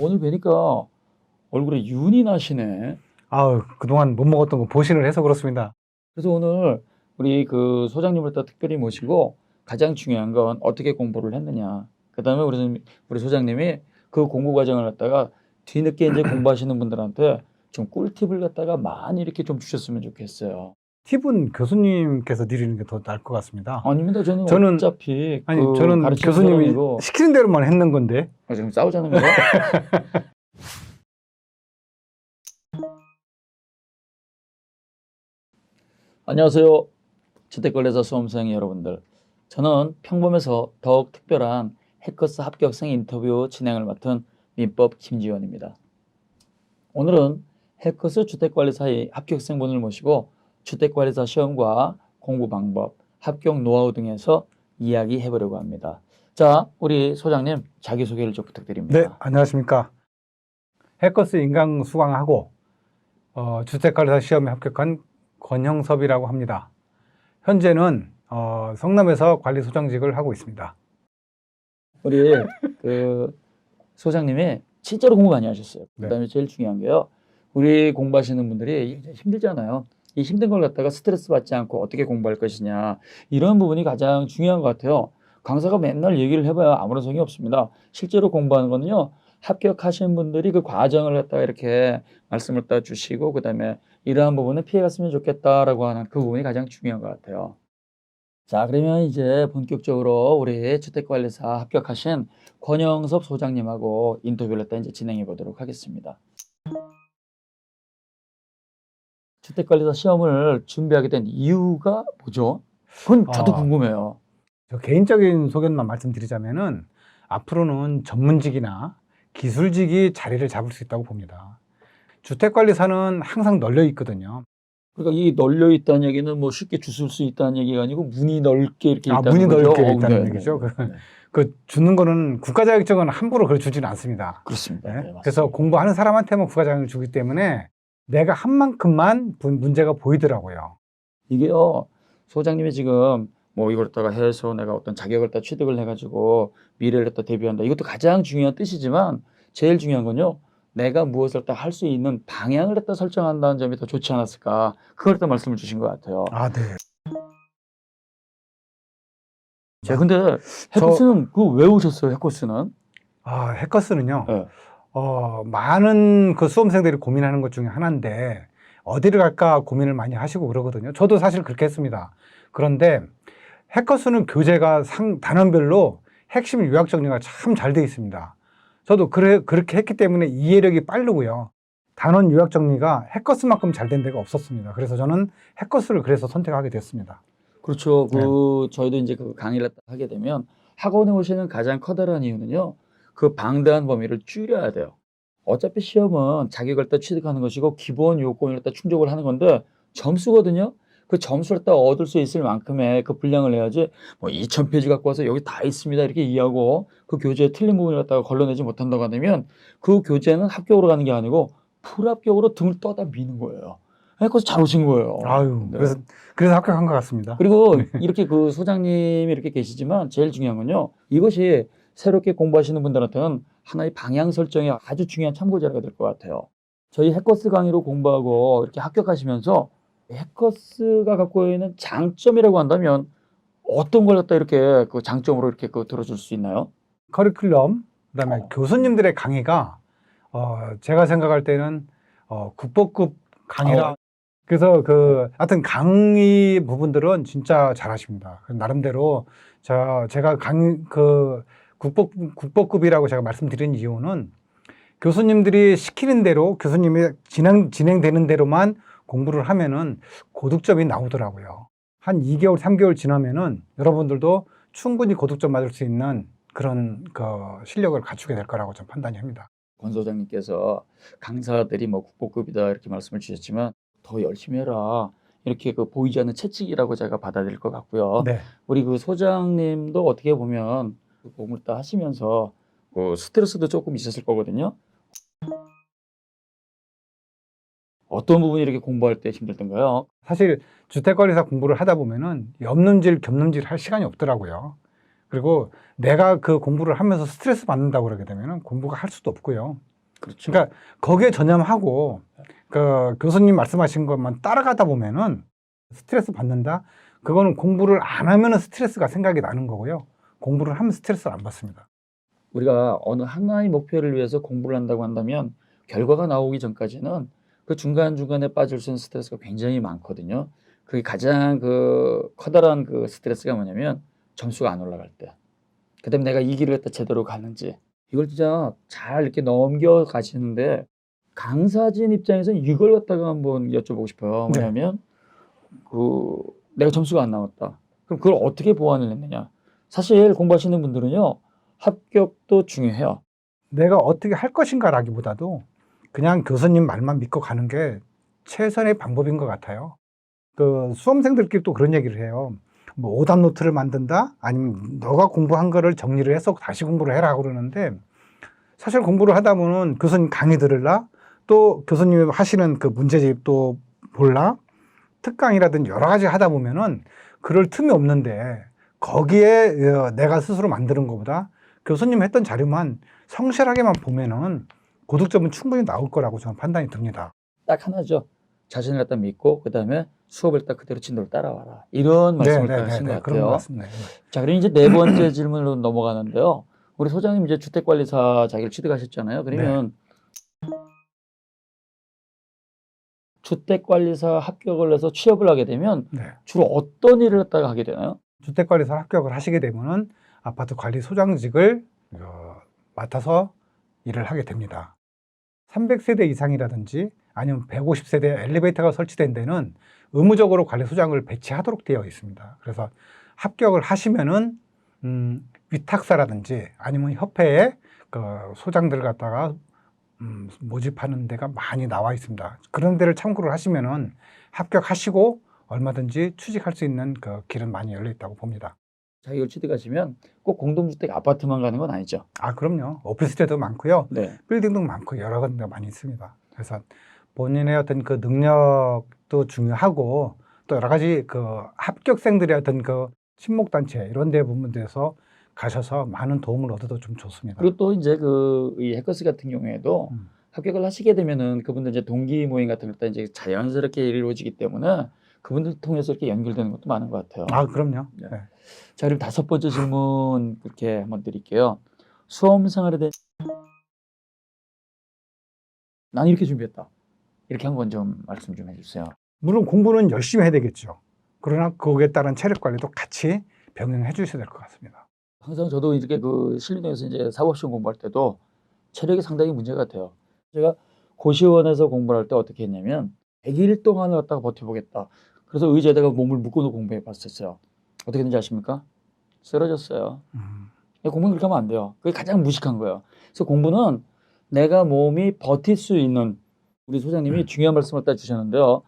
오늘 뵈니까 얼굴에 윤이 나시네. 아우, 그동안 못 먹었던 거 보신을 해서 그렇습니다. 그래서 오늘 우리 그 소장님을 또 특별히 모시고 가장 중요한 건 어떻게 공부를 했느냐. 그다음에 우리 소장님이 그 공부 과정을 갖다가 뒤늦게 이제 공부하시는 분들한테 좀 꿀팁을 갖다가 많이 이렇게 좀 주셨으면 좋겠어요. 팁은 교수님께서 드리는 게 더 나을 것 같습니다. 아닙니다. 저는 어차피 저는 가르치는 교수님이 사람이고. 시키는 대로만 했는 건데. 지금 싸우자는 거야? 안녕하세요. 주택관리사 수험생 여러분들. 저는 평범해서 더욱 특별한 해커스 합격생 인터뷰 진행을 맡은 민법 김지원입니다. 오늘은 해커스 주택관리사의 합격생분을 모시고 주택관리사 시험과 공부 방법, 합격 노하우 등에서 이야기해보려고 합니다. 자, 우리 소장님 자기소개를 좀 부탁드립니다. 네, 안녕하십니까. 해커스 인강 수강하고 주택관리사 시험에 합격한 권형섭이라고 합니다. 현재는 성남에서 관리소장직을 하고 있습니다. 우리 그 소장님이 진짜로 공부 많이 하셨어요. 네. 그다음에 제일 중요한 게요. 우리 공부하시는 분들이 힘들잖아요. 이 힘든 걸 갖다가 스트레스 받지 않고 어떻게 공부할 것이냐. 이런 부분이 가장 중요한 것 같아요. 강사가 맨날 얘기를 해봐야 아무런 소용이 없습니다. 실제로 공부하는 거는요. 합격하신 분들이 그 과정을 갖다가 이렇게 말씀을 딱 주시고 그다음에 이러한 부분은 피해갔으면 좋겠다라고 하는 그 부분이 가장 중요한 것 같아요. 자, 그러면 이제 본격적으로 우리 주택관리사 합격하신 권영섭 소장님하고 인터뷰를 또 이제 진행해 보도록 하겠습니다. 주택관리사 시험을 준비하게 된 이유가 뭐죠? 그건 저도 궁금해요. 저 개인적인 소견만 말씀드리자면은 앞으로는 전문직이나 기술직이 자리를 잡을 수 있다고 봅니다. 주택관리사는 항상 널려 있거든요. 그러니까 이 널려 있다는 얘기는 뭐 쉽게 주술 수 있다는 얘기가 아니고 문이 넓게 이렇게 있다는 문이 거죠? 넓게 있다는 네, 얘기죠. 네. 그 주는 거는 국가자격증은 함부로 그걸 주지는 않습니다. 그렇습니다. 네? 네, 그래서 공부하는 사람한테만 국가자격증을 주기 때문에 내가 한 만큼만 문제가 보이더라고요. 이게요, 소장님이 지금 뭐 이걸 갖다가 해서 내가 어떤 자격을 다 취득을 해가지고 미래를 또 대비한다. 이것도 가장 중요한 뜻이지만 제일 중요한 건요, 내가 무엇을 다 할 수 있는 방향을 갖다 설정한다는 점이 더 좋지 않았을까. 그걸 또 말씀을 주신 것 같아요. 아, 네. 자, 근데 해커스는 그거 왜 오셨어요? 해커스는? 해커스는요. 네. 많은 그 수험생들이 고민하는 것 중에 하나인데 어디를 갈까 고민을 많이 하시고 그러거든요. 저도 사실 그렇게 했습니다. 그런데 해커스는 교재가 단원별로 핵심 요약 정리가 참 잘 돼 있습니다. 저도 그렇게 했기 때문에 이해력이 빠르고요. 단원 요약 정리가 해커스만큼 잘 된 데가 없었습니다. 그래서 저는 해커스를 그래서 선택하게 됐습니다. 그렇죠. 저희도 이제 그 강의를 하게 되면 학원에 오시는 가장 커다란 이유는요, 그 방대한 범위를 줄여야 돼요. 어차피 시험은 자격을 따 취득하는 것이고 기본 요건을 따 충족을 하는 건데 점수거든요. 그 점수를 따 얻을 수 있을 만큼의 그 분량을 내야지 뭐 2000페이지 갖고 와서 여기 다 있습니다 이렇게 이해하고 그 교재에 틀린 부분을 갖다가 걸러내지 못한다고 하면 그 교재는 합격으로 가는 게 아니고 불합격으로 등을 떠다 미는 거예요. 그래서 잘 오신 거예요. 아유, 네. 그래서 합격한 것 같습니다. 그리고 이렇게 그 소장님이 이렇게 계시지만 제일 중요한 건요, 이것이 새롭게 공부하시는 분들한테는 하나의 방향 설정에 아주 중요한 참고 자료가 될 것 같아요. 저희 해커스 강의로 공부하고 이렇게 합격하시면서 해커스가 갖고 있는 장점이라고 한다면 어떤 걸 갖다 이렇게 그 장점으로 이렇게 그 들어줄 수 있나요? 커리큘럼, 그다음에 교수님들의 강의가 제가 생각할 때는 국보급 강의라. 그래서 하여튼 강의 부분들은 진짜 잘하십니다. 나름대로 제가 국보급이라고 제가 말씀드린 이유는 교수님들이 시키는 대로 교수님이 진행되는 대로만 공부를 하면은 고득점이 나오더라고요. 한 2개월, 3개월 지나면은 여러분들도 충분히 고득점 맞을 수 있는 그런 실력을 갖추게 될 거라고 좀 판단이 합니다. 권 소장님께서 강사들이 뭐 국보급이다 이렇게 말씀을 주셨지만 더 열심히 해라 이렇게 그 보이지 않는 채찍이라고 제가 받아들일 것 같고요. 네. 우리 그 소장님도 어떻게 보면 공부를 다 하시면서 스트레스도 조금 있었을 거거든요. 어떤 부분이 이렇게 공부할 때 힘들던가요? 사실 주택관리사 공부를 하다 보면은 옆눈질 겹눈질 할 시간이 없더라고요. 그리고 내가 그 공부를 하면서 스트레스 받는다고 그러게 되면은 공부가 할 수도 없고요. 그렇죠. 그러니까 거기에 전념하고 그 교수님 말씀하신 것만 따라가다 보면은 스트레스 받는다. 그거는 공부를 안 하면은 스트레스가 생각이 나는 거고요. 공부를 하면 스트레스를 안 받습니다. 우리가 어느 하나의 목표를 위해서 공부를 한다고 한다면 결과가 나오기 전까지는 그 중간중간에 빠질 수 있는 스트레스가 굉장히 많거든요. 그게 가장 그 커다란 그 스트레스가 뭐냐면 점수가 안 올라갈 때. 그다음에 내가 이 길을 갖다 제대로 가는지 이걸 진짜 잘 이렇게 넘겨가시는데 강사진 입장에서는 이걸 갖다가 한번 여쭤보고 싶어요. 네. 뭐냐면 그 내가 점수가 안 나왔다. 그럼 그걸 어떻게 보완을 했느냐. 사실 공부하시는 분들은요. 합격도 중요해요. 내가 어떻게 할 것인가라기보다도 그냥 교수님 말만 믿고 가는 게 최선의 방법인 것 같아요. 그 수험생들끼리 또 그런 얘기를 해요. 뭐 오답 노트를 만든다? 아니면 너가 공부한 거를 정리를 해서 다시 공부를 해라 그러는데 사실 공부를 하다 보면 교수님 강의 들을라? 또 교수님이 하시는 그 문제집 또 볼라? 특강이라든지 여러 가지 하다 보면은 그럴 틈이 없는데 거기에 내가 스스로 만드는 것보다 교수님 했던 자료만 성실하게만 보면은 고득점은 충분히 나올 거라고 저는 판단이 듭니다. 딱 하나죠. 자신을 갖다 믿고 그다음에 수업을 딱 그대로 진도를 따라와라. 이런 말씀을 딱 하신 것 그런 것 같아요. 같습니다. 자, 그럼 이제 네 번째 질문으로 넘어가는데요. 우리 소장님 이제 주택관리사 자격을 취득하셨잖아요. 그러면 주택관리사 합격을 해서 취업을 하게 되면 네. 주로 어떤 일을 갖다가 하게 되나요? 주택관리사 합격을 하시게 되면은 아파트 관리 소장직을 맡아서 일을 하게 됩니다. 300세대 이상이라든지 아니면 150세대 엘리베이터가 설치된 데는 의무적으로 관리소장을 배치하도록 되어 있습니다. 그래서 합격을 하시면은 위탁사라든지 아니면 협회에 그 소장들 갖다가 모집하는 데가 많이 나와 있습니다. 그런 데를 참고를 하시면은 합격하시고 얼마든지 취직할 수 있는 그 길은 많이 열려 있다고 봅니다. 자격을 취득하시면 꼭 공동주택 아파트만 가는 건 아니죠. 아, 그럼요. 오피스텔도 많고요. 네. 빌딩도 많고 여러 군데가 많이 있습니다. 그래서 본인의 어떤 그 능력도 중요하고 또 여러 가지 그 합격생들의 어떤 그 친목단체 이런 데 부분에서 가셔서 많은 도움을 얻어도 좀 좋습니다. 그리고 또 이제 그 이 해커스 같은 경우에도 합격을 하시게 되면은 그분들 이제 동기 모임 같은 것도 이제 자연스럽게 이루어지기 때문에 그분들 통해서 이렇게 연결되는 것도 많은 것 같아요. 아, 그럼요. 네. 네. 자, 그럼 다섯 번째 질문 그렇게 한번 드릴게요. 수험 생활에 대해 난 이렇게 준비했다. 이렇게 한번 좀 말씀 좀 해주세요. 물론 공부는 열심히 해야 되겠죠. 그러나 거기에 따른 체력 관리도 같이 병행해 주셔야 될 것 같습니다. 항상 저도 이렇게 그 신림동에서 이제 사법시험 공부할 때도 체력이 상당히 문제가 같아요. 제가 고시원에서 공부를 할 때 어떻게 했냐면 100일 동안을 갖다가 버텨보겠다. 그래서 의자에다가 몸을 묶어놓고 공부해 봤었어요. 어떻게 됐는지 아십니까? 쓰러졌어요. 공부는 그렇게 하면 안 돼요. 그게 가장 무식한 거예요. 그래서 공부는 내가 몸이 버틸 수 있는 우리 소장님이 중요한 말씀을 딱 주셨는데요.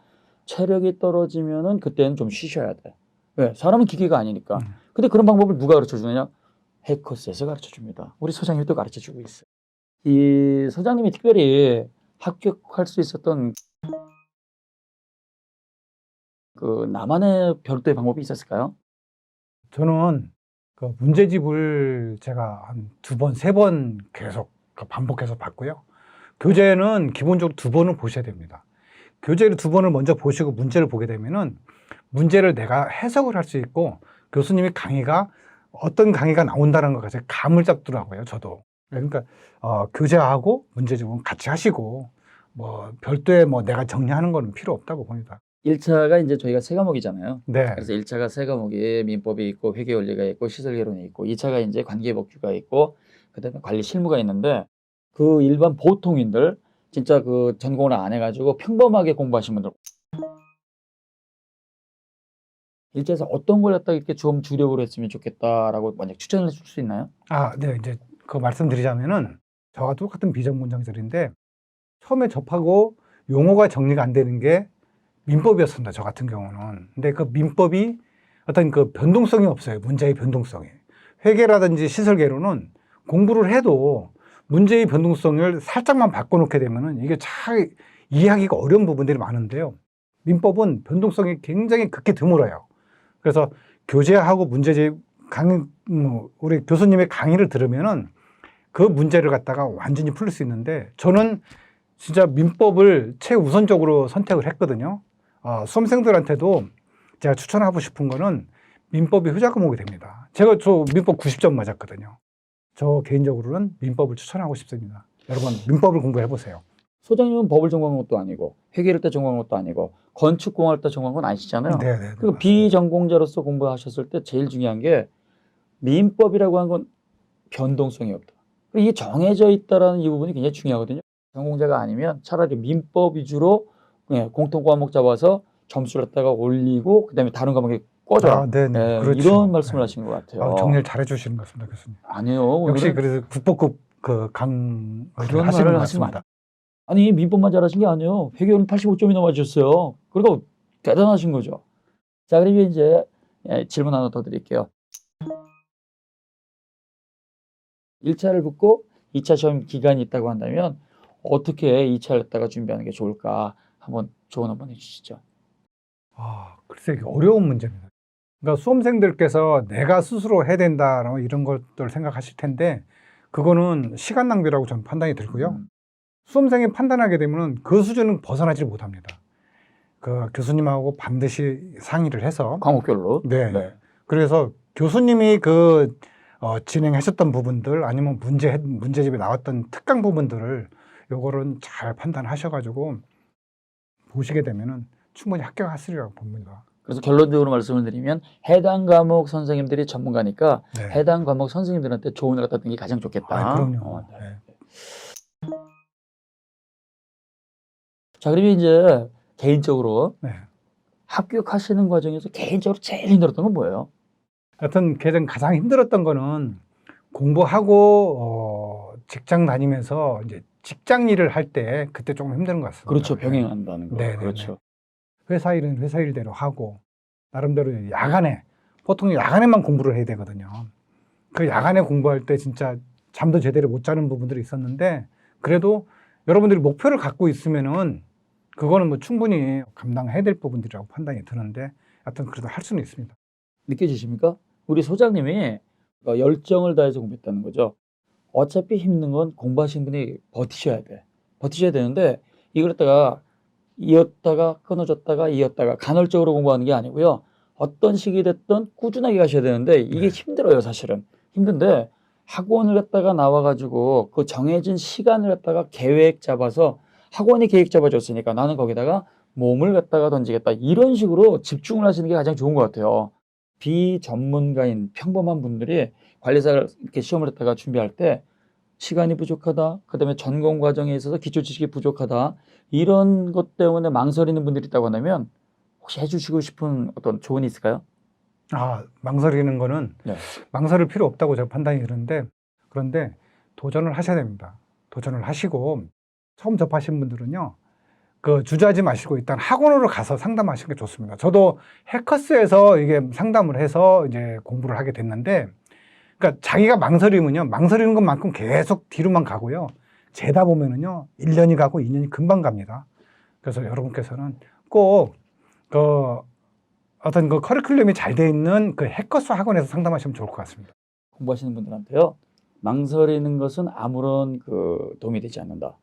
체력이 떨어지면은 그때는 좀 쉬셔야 돼. 왜? 사람은 기계가 아니니까. 근데 그런 방법을 누가 가르쳐 주느냐? 해커스에서 가르쳐 줍니다. 우리 소장님이 또 가르쳐 주고 있어요. 이 소장님이 특별히 합격할 수 있었던 그 나만의 별도의 방법이 있었을까요? 저는 그 문제집을 제가 한 2번, 3번 계속 반복해서 봤고요. 교재는 기본적으로 2번을 보셔야 됩니다. 교재를 2번을 먼저 보시고 문제를 보게 되면은 문제를 내가 해석을 할 수 있고 교수님이 강의가 어떤 강의가 나온다는 것까지 감을 잡더라고요, 저도. 그러니까 교재하고 문제집은 같이 하시고 뭐 별도의 뭐 내가 정리하는 거는 필요 없다고 봅니다. 1차가 이제 저희가 세 과목이잖아요. 네. 그래서 1차가 세 과목이 민법이 있고 회계 원리가 있고 시설 개론이 있고 2차가 이제 관계 법규가 있고 그다음에 관리 실무가 있는데 그 일반 보통인들 진짜 그 전공을 안 해가지고 평범하게 공부하신 분들 1차에서 어떤 걸 갖다 이렇게 좀 주력으로 했으면 좋겠다라고 만약 추천을 해줄 수 있나요? 아, 네. 이제 그 말씀드리자면은 저와 똑같은 비전문장들인데 처음에 접하고 용어가 정리가 안 되는 게 민법이었습니다. 저 같은 경우는. 근데 그 민법이 어떤 그 변동성이 없어요. 문제의 변동성이. 회계라든지 시설계로는 공부를 해도 문제의 변동성을 살짝만 바꿔놓게 되면은 이게 잘 이해하기가 어려운 부분들이 많은데요. 민법은 변동성이 굉장히 극히 드물어요. 그래서 교재하고 문제집 우리 교수님의 강의를 들으면은 그 문제를 갖다가 완전히 풀릴 수 있는데 저는 진짜 민법을 최우선적으로 선택을 했거든요. 수험생들한테도 제가 추천하고 싶은 거는 민법이 효자 과목이 됩니다. 저 민법 90점 맞았거든요. 저 개인적으로는 민법을 추천하고 싶습니다. 여러분 민법을 공부해 보세요. 소장님은 법을 전공한 것도 아니고 회계를 때 전공한 것도 아니고 건축공학을 때 전공한 건 아니시잖아요. 네. 그리고 비전공자로서 공부하셨을 때 제일 중요한 게 민법이라고 하는 건 변동성이 없다. 그리고 이게 정해져 있다라는 이 부분이 굉장히 중요하거든요. 전공자가 아니면 차라리 민법 위주로 공통 과목 잡아서 점수를 갖다가 올리고 그다음에 다른 과목에 꺼져라. 네네. 그렇죠. 이런 말씀을 하시는 것 같아요. 정리를 잘해 주시는 것 같습니다, 교수님. 아니요. 역시 오늘은 그래서 국보급 그 강의를 그런 하시는 것 말을 하시면 같습니다. 아니 민법만 잘하신 게 아니에요. 회계는 85점이나 맞으셨어요. 그리고 대단하신 거죠. 자, 그리고 이제 질문 하나 더 드릴게요. 1차를 붙고 2차 시험 기간이 있다고 한다면 어떻게 2차를 갖다가 준비하는 게 좋을까? 한번 조언 한번 해주시죠. 글쎄 이게 어려운 문제입니다. 그러니까 수험생들께서 내가 스스로 해야 된다라고 이런 것들 생각하실 텐데 그거는 시간 낭비라고 저는 판단이 들고요. 수험생이 판단하게 되면 그 수준은 벗어나지 못합니다. 그 교수님하고 반드시 상의를 해서 과목별로. 네. 그래서 교수님이 진행하셨던 부분들 아니면 문제집에 나왔던 특강 부분들을 요거는 잘 판단하셔가지고 보시게 되면은 충분히 합격하시리라고 봅니다. 그래서 결론적으로 말씀을 드리면 해당 과목 선생님들이 전문가니까 네. 해당 과목 선생님들한테 조언을 갖다 듣는 게 가장 좋겠다. 그럼요. 네. 자, 그러면 이제 개인적으로 합격하시는 과정에서 개인적으로 제일 힘들었던 건 뭐예요? 하여튼 가장 힘들었던 거는 공부하고 직장 다니면서 이제 직장 일을 할 때 그때 조금 힘든 것 같습니다. 그렇죠. 병행한다는 거. 네. 그렇죠. 회사 일은 회사 일대로 하고 나름대로 야간에 보통 야간에만 공부를 해야 되거든요. 그 야간에 공부할 때 진짜 잠도 제대로 못 자는 부분들이 있었는데 그래도 여러분들이 목표를 갖고 있으면은 그거는 뭐 충분히 감당해야 될 부분들이라고 판단이 드는데 하여튼 그래도 할 수는 있습니다. 느껴지십니까? 우리 소장님이 열정을 다해서 공부했다는 거죠. 어차피 힘든 건 공부하시는 분이 버티셔야 돼. 버티셔야 되는데 이걸 갖다가 이었다가 끊어졌다가 이었다가 간헐적으로 공부하는 게 아니고요. 어떤 시기 됐든 꾸준하게 가셔야 되는데 이게 힘들어요, 사실은. 힘든데 학원을 갖다가 나와가지고 그 정해진 시간을 갖다가 계획 잡아서 학원이 계획 잡아줬으니까 나는 거기다가 몸을 갖다가 던지겠다. 이런 식으로 집중을 하시는 게 가장 좋은 것 같아요. 비전문가인 평범한 분들이 관리사를 이렇게 시험을 했다가 준비할 때 시간이 부족하다, 그 다음에 전공 과정에 있어서 기초 지식이 부족하다, 이런 것 때문에 망설이는 분들이 있다고 한다면 혹시 해주시고 싶은 어떤 조언이 있을까요? 망설이는 거는 망설일 필요 없다고 제가 판단이 드는데 그런데 도전을 하셔야 됩니다. 도전을 하시고 처음 접하신 분들은요. 주저하지 마시고 일단 학원으로 가서 상담하시는 게 좋습니다. 저도 해커스에서 이게 상담을 해서 이제 공부를 하게 됐는데 그러니까 자기가 망설이면요. 망설이는 것만큼 계속 뒤로만 가고요. 재다 보면은요. 1년이 가고 2년이 금방 갑니다. 그래서 여러분께서는 꼭 어떤 커리큘럼이 잘 돼 있는 해커스 학원에서 상담하시면 좋을 것 같습니다. 공부하시는 분들한테요. 망설이는 것은 아무런 도움이 되지 않는다.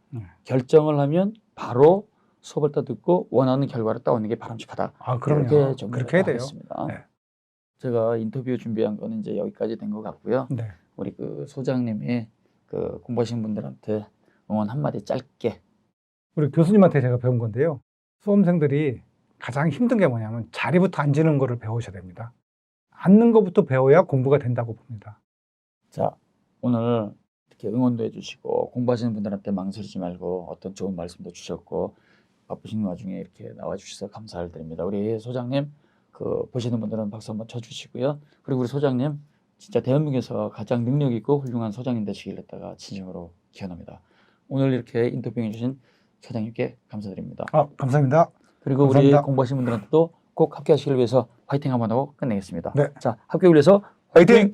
결정을 하면 바로 수업을 다 듣고 원하는 결과를 따오는 게 바람직하다. 그럼요. 그렇게 해야 돼요. 네. 제가 인터뷰 준비한 거는 이제 여기까지 된 것 같고요. 네. 우리 소장님이 공부하시는 분들한테 응원 한마디 짧게. 우리 교수님한테 제가 배운 건데요. 수험생들이 가장 힘든 게 뭐냐면 자리부터 앉는 거를 배우셔야 됩니다. 앉는 것부터 배워야 공부가 된다고 봅니다. 자, 오늘 이렇게 응원도 해주시고 공부하시는 분들한테 망설이지 말고 어떤 좋은 말씀도 주셨고 바쁘신 와중에 이렇게 나와주셔서 감사를 드립니다. 우리 소장님 보시는 분들은 박수 한번 쳐주시고요. 그리고 우리 소장님 진짜 대한민국에서 가장 능력 있고 훌륭한 소장님 되시길 했다가 진심으로 기원합니다. 오늘 이렇게 인터뷰해 주신 소장님께 감사드립니다. 감사합니다. 그리고 감사합니다. 우리 공부하시는 분들한테도 꼭 합격하시길 위해서 화이팅 한번 하고 끝내겠습니다. 네. 자, 합격을 위해서 화이팅!